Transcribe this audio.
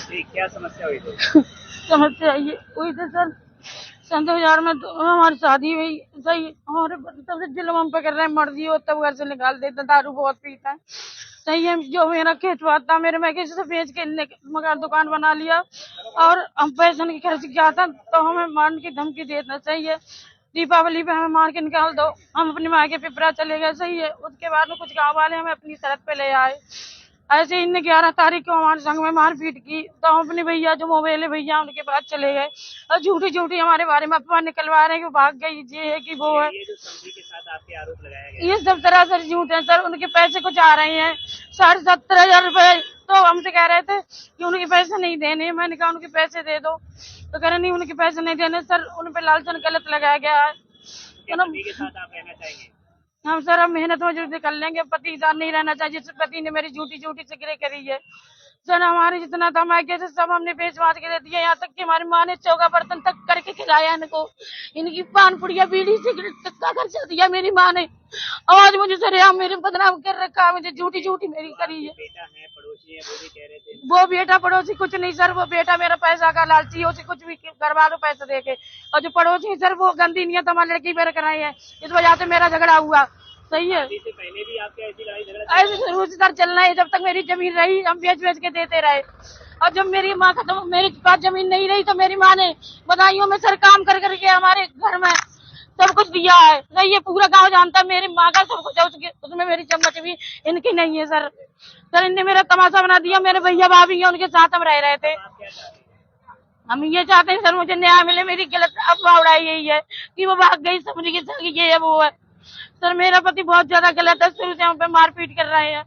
जी, क्या समस्या हुई थी? समस्या ये हुई थी सर, सन 2000 में तो हमारी शादी हुई। सही, हमारे तब से जुल्म हम पे कर रहे हैं, मर्जी हो तब घर से निकाल देते, दारू बहुत पीता है। सही है, जो मेरा खेतवा था मेरे, मैं किसी से बेच के मकान दुकान बना लिया, और हम पैसे की खर्च किया था, तो हमें मारने की धमकी देना। सही है, दीपावली पे हमें मार के निकाल दो, हम अपनी माँ के पिपरा चले गए। सही है, उसके बाद में कुछ गाँव वाले हमें अपनी शरत पे ले आए। ऐसे ही इनने 11 तारीख को हमारे संग में मारपीट की, तो हम अपने भैया जो मोबाइल है भैया उनके पास चले गए, और झूठी झूठी हमारे बारे में अफवाह निकलवा रहे हैं कि भाग गई, ये है कि वो है। ये जो समझी के साथ आपके आरोप लगाया गया ये सब सरासर झूठ है सर। उनके पैसे कुछ आ रहे हैं 70,500 रुपए, तो हमसे कह रहे थे कि उनके पैसे नहीं देने। मैंने कहा उनके पैसे दे दो, तो कह रहे नहीं उनके पैसे नहीं देने। सर उन पे लालचन गलत लगाया गया है। क्या तो पति के साथ आप रहना चाहेंगे? हम सर अब मेहनत मजदूरी कर लेंगे, पति साथ नहीं रहना चाहिए। जिस पति ने मेरी झूठी झूठी सिगरेट करी है सर, हमारे जितना था मैं कैसे सब हमने बेच बाच के दे दिया। यहाँ तक कि हमारी माँ ने चौका बर्तन तक करके खिलाया इनको, इनकी पान पुड़िया बीड़ी सिगरेट तक का खर्चा दिया मेरी माँ ने। आज मुझे सर यहाँ मेरे बदनाम कर रखा, मुझे झूठी झूठी मेरी करी है। बेटा है, पड़ोसी है, वो भी कह रहे थे। वो बेटा पड़ोसी कुछ नहीं सर, वो बेटा मेरा पैसा का लालची है, उसे कुछ भी करवा दो पैसे देके। और जो पड़ोसी सर वो गंदी नियत हमारी लड़की पर कराई है, इस वजह से मेरा झगड़ा हुआ। सही है, से पहले भी आपके ऐसी लड़ाई झगड़ा ऐसे शुरू से सर चलना है। जब तक मेरी जमीन रही हम बेच बेच के देते रहे, और जब मेरी माँ खत्म, मेरे पास जमीन नहीं रही, तो मेरी माँ ने बधाइयों में सर काम कर करके हमारे घर में सब कुछ दिया है। नहीं, ये पूरा गांव जानता है मेरी माँ का सब कुछ है, उसमें मेरी चम्मच भी इनकी नहीं है सर। सर इनने मेरा तमाशा बना दिया। मेरे भैया भाभी है, उनके साथ हम रह रहे थे। हम ये चाहते हैं सर मुझे न्याय मिले। मेरी गलत अफवाह उड़ाई यही है कि वो भाग गई, समझ के ये है वो है। सर मेरा पति बहुत ज्यादा गलत है, शुरू से हम पे मारपीट कर रहे हैं।